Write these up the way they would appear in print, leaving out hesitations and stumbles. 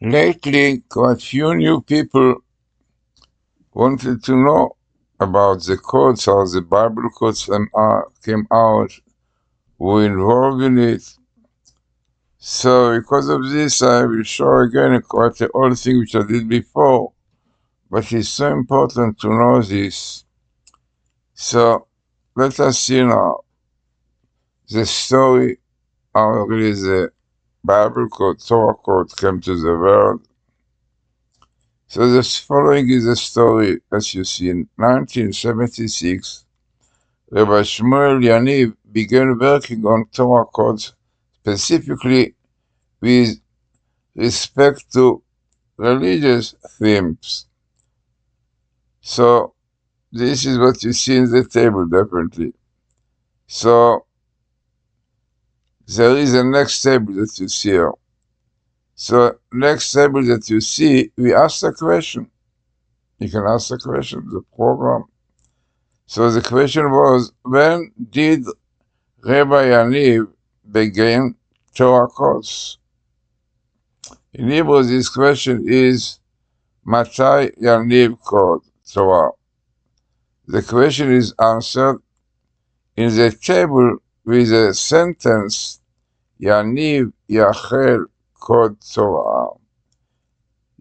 Lately, quite few new people wanted to know about the codes, how the Bible codes came out, who involved in it. So, because of this, I will show again quite the old thing which I did before, but it's so important to know this. So, let us see now the story how really the Bible code, Torah code came to the world. So the following is a story, as you see. In 1976, Rabbi Shmuel Yaniv began working on Torah codes, specifically with respect to religious themes. So this is what you see in the table, definitely. So there is a next table that you see here. So next table that you see, we ask a question. You can ask the question, the program. So the question was, when did Rabbi Yaniv begin Torah course? In Hebrew, this question is, Matai Yaniv called Torah? The question is answered in the table with a sentence, Yaniv Yachel called Torah.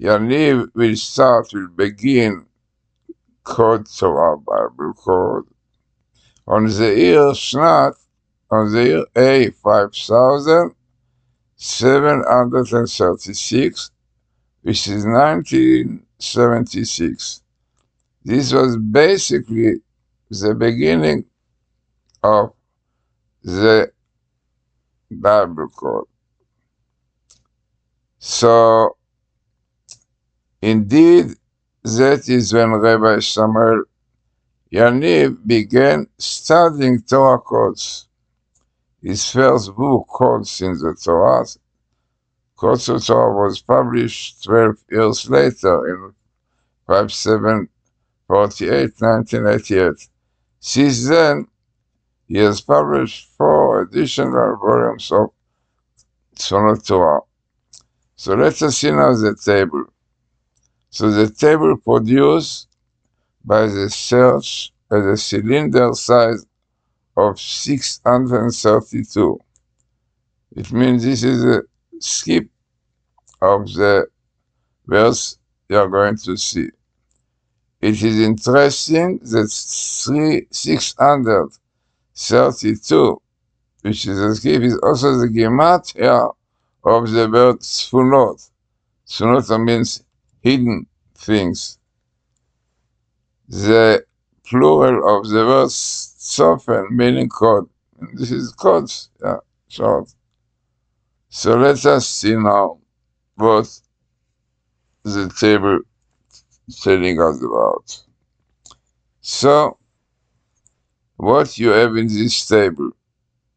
Yaniv will begin code Torah, Bible code. On the year Shnat, on the year A 5736, which is 1976. This was basically the beginning of the Bible code. So, indeed, that is when Rabbi Samuel Yaniv began studying Torah codes. His first book, Codes in the Torah, Codes of Torah, was published 12 years later in 5748, 1988. Since then, he has published 4 additional volumes of Sonot Torah. So let us see now the table. So the table produced by the search has a cylinder size of 632. It means this is a skip of the verse you are going to see. It is interesting that 632, which is a skip, is also the gematria of the word tzfunot. Tzfunot means hidden things. The plural of the word tzofen, meaning code. This is codes, short. So let us see now what the table telling us about. So, what you have in this table?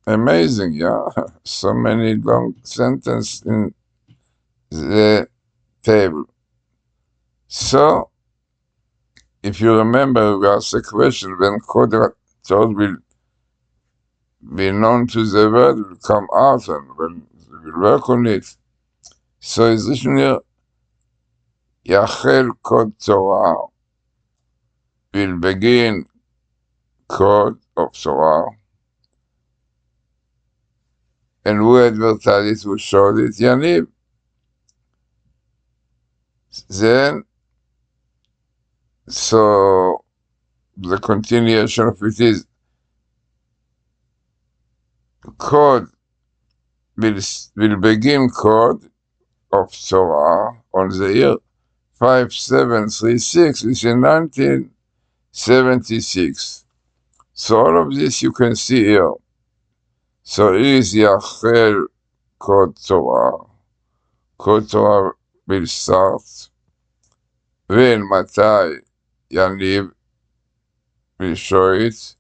Amazing, yeah? So many long sentences in the table. So, if you remember, we asked the question when code will be known to the world, will come out, and when we will work on it. So it's written here, Yachel Code Torah will begin code of Torah. And who advertised it, who showed it? Yaniv. Then, so the continuation of it is code will begin code of Torah on the year 5736, which is 1976. So all of this you can see here. So is Yachel code Torah. Code Torah will start when Matai Yaniv will show it.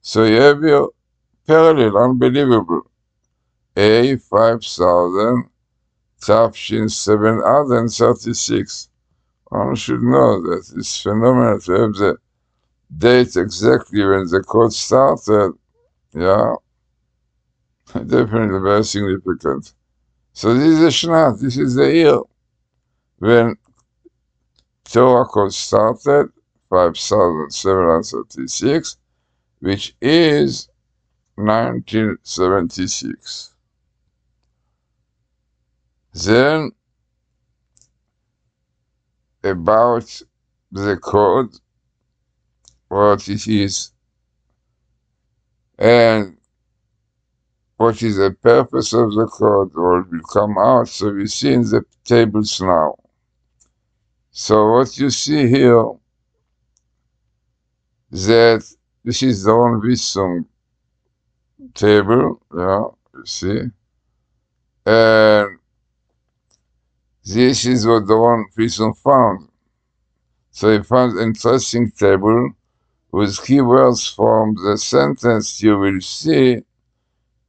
So you have your parallel, unbelievable. A 5000 Tafshin 736. One should know that it's phenomenal to have the date exactly when the code started. Yeah, definitely very significant. So this is the Shnat, this is the year. when Torah code started, 5736, which is 1976. Then, about the code, what it is, and what is the purpose of the code, or will come out. So we see in the tables now. So what you see here, that this is the one Wisdom table, yeah, you see, and this is what the one Wisdom found. So he found an interesting table with keywords from the sentence you will see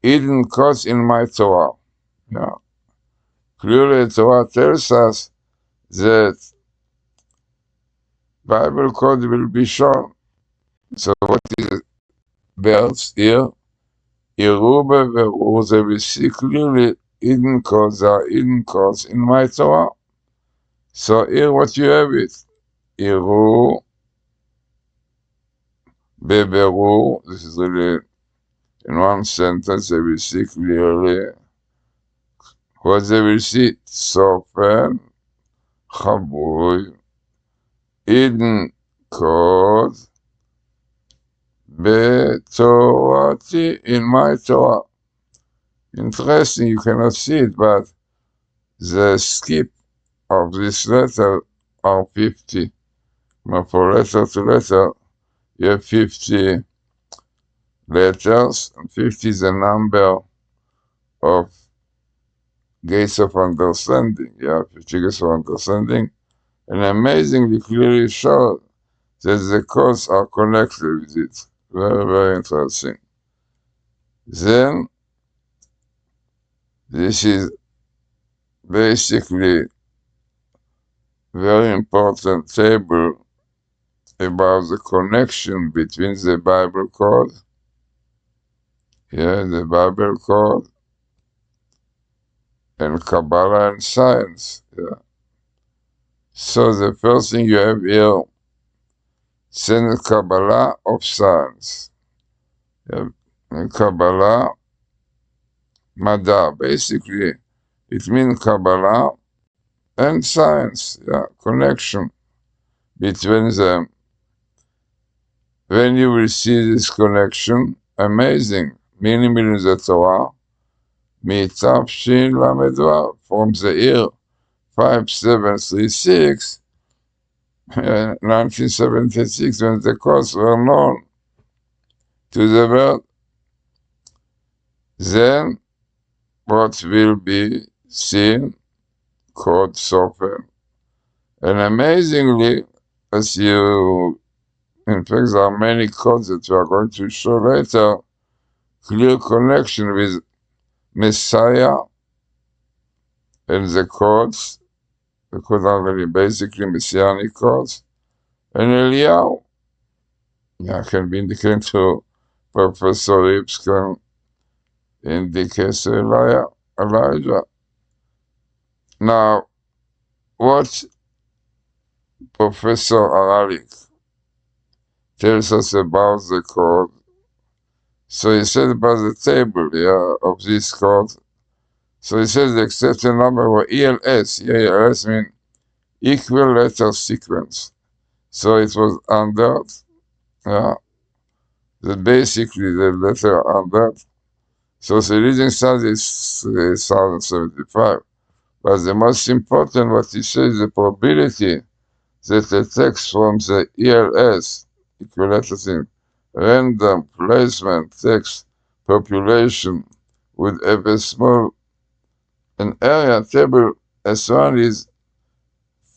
hidden codes in my Torah. Yeah. Clearly, Torah tells us that Bible code will be shown. So what is birds here? Yerube ve'ur, they will see clearly hidden codes are hidden codes in my Torah. So here what you have it. Yeru beberu, this is really in one sentence they will see clearly. What they will see, Sofen, Chabui, hidden code, Betorati, in my Torah. Interesting, you cannot see it, but the skip of this letter are 50. Now for letter to letter, you have 50 letters, and 50 is the number of gates of understanding. You have 50 gates of understanding, and amazingly clearly show that the codes are connected with it. Very, very interesting. Then, this is basically very important table about the connection between the Bible code, the Bible code, and Kabbalah and science. Yeah. So the first thing you have here, the Kabbalah of science. And Kabbalah, Mada, basically, it means Kabbalah and science, connection between them. When you will see this connection, amazing, meaning in the Torah, Mitavshin Lamedva, from the year 5736, 1976, when the codes were known to the world, then what will be seen, called software. And amazingly, as you, in fact, there are many codes that we are going to show later, clear connection with Messiah and the codes are really basically messianic codes, and Eliyahu, can be indicated to Professor Lipscomb, indicates Elijah. Now, what Professor Aralik tells us about the code, so he said about the table, of this code. So he says the accepted number were ELS. ELS means equal letter sequence. So it was under, basically the letter under. So the reading start is 1075. But the most important, what he says, the probability that the text from the ELS, equal letter thing, random placement text population would have a small an area table S1 is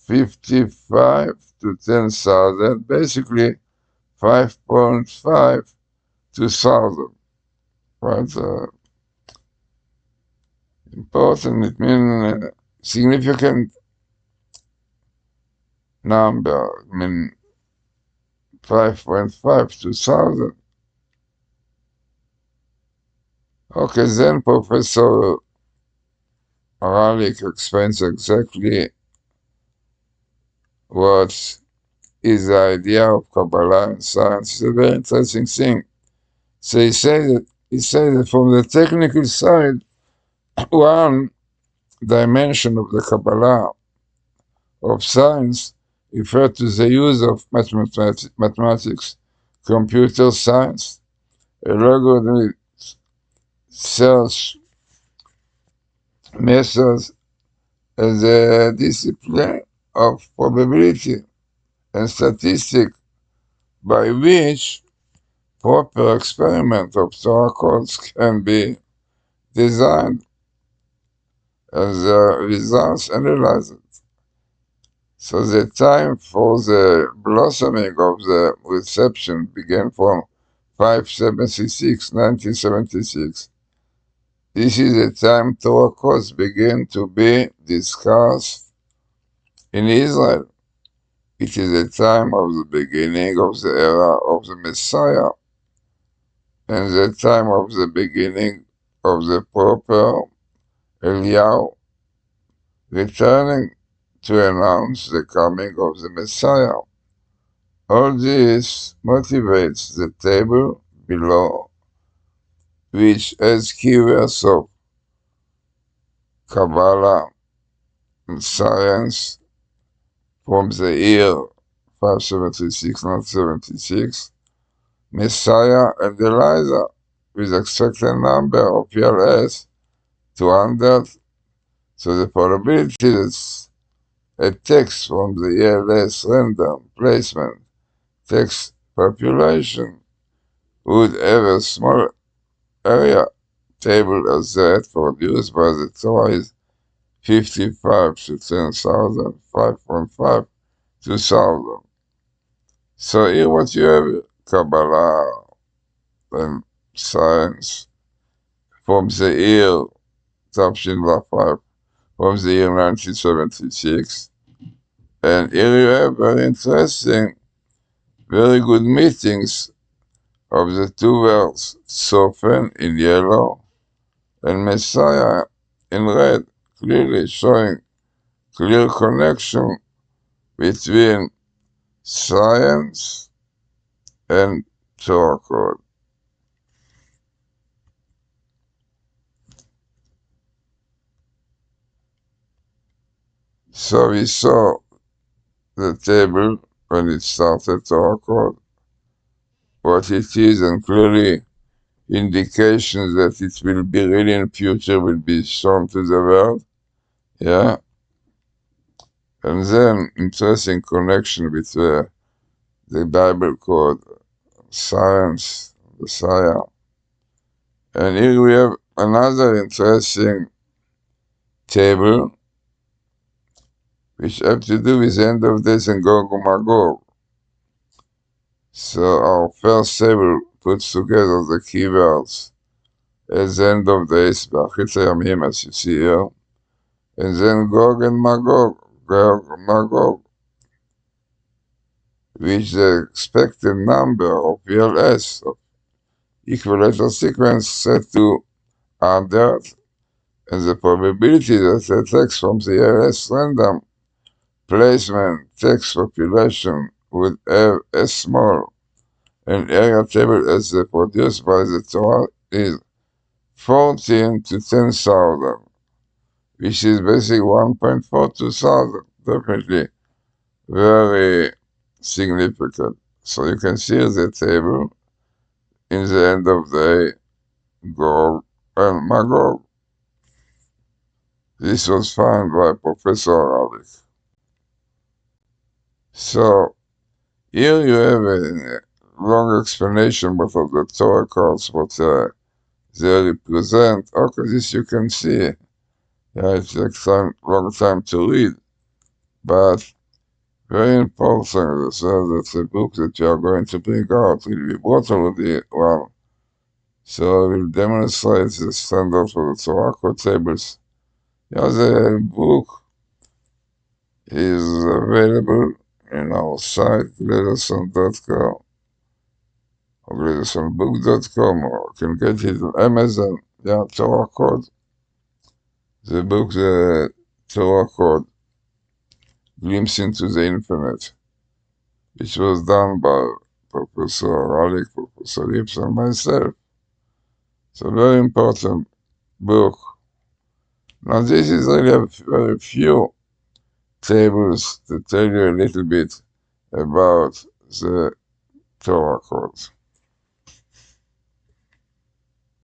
55 to 10,000, basically 5.5 to 1,000. Right? Important, it means significant number, 5.5 to 1,000. Okay, then Professor Aralik explains exactly what is the idea of Kabbalah and science. It's a very interesting thing. So he says that from the technical side, one dimension of the Kabbalah of science refers to the use of mathematics, computer science, algorithmic search methods as a discipline of probability and statistics by which proper experiment of Torah codes can be designed and the results analyzed. So the time for the blossoming of the reception began from 1976. This is the time Torah codes began to be discussed in Israel. It is the time of the beginning of the era of the Messiah and the time of the beginning of the proper Eliyahu returning to announce the coming of the Messiah. All this motivates the table below, which has keywords of Kabbalah and science from the year 576, not 76, Messiah and Eliza, with expected number of PLS 200. So the probability that a text from the ELS random placement text population would have a small area table as that produced by the Torah is 55 to 10,000, 5.5 to 1,000. So here what you have, Kabbalah and science from the year Tafshin 5, from the year 1976. And here you have very interesting, very good meetings of the two words, Sofen in yellow and Messiah in red, clearly showing clear connection between science and Torah code. So we saw the table when it started Torah code, what it is, and clearly indications that it will be really in future will be shown to the world. Yeah. And then interesting connection with the Bible code, science, Messiah. And here we have another interesting table which have to do with the end of days and Gog and Magog. So our first table puts together the keywords as the end of days, B'achit Yamim, as you see here, and then Gog and Magog, which the expected number of PLS of equilateral sequence set to 100, and the probability that the text from the LS random placement text population would have a small an area table as produced by the Torah is 14 to 10,000, which is basically 1.4 to 1,000, definitely very significant. So you can see the table in the end of the Gog and Magog. This was found by Professor Ralik. So here you have a long explanation of the Torah codes, what they represent. Okay, this you can see. Yeah, it takes long time to read, but very important. It says that the book that you are going to bring out will be brought already one. So I will demonstrate the standards for the Torah code tables. Yeah, the book is available in our site, glazerson.com or glazersonbook.com, or you can get it on Amazon. Yeah, Torah code. The book, the Torah code Glimpse into the Infinite, which was done by Professor Alec, Professor Lips, and myself. It's a very important book. Now, this is really a very few tables to tell you a little bit about the Torah code.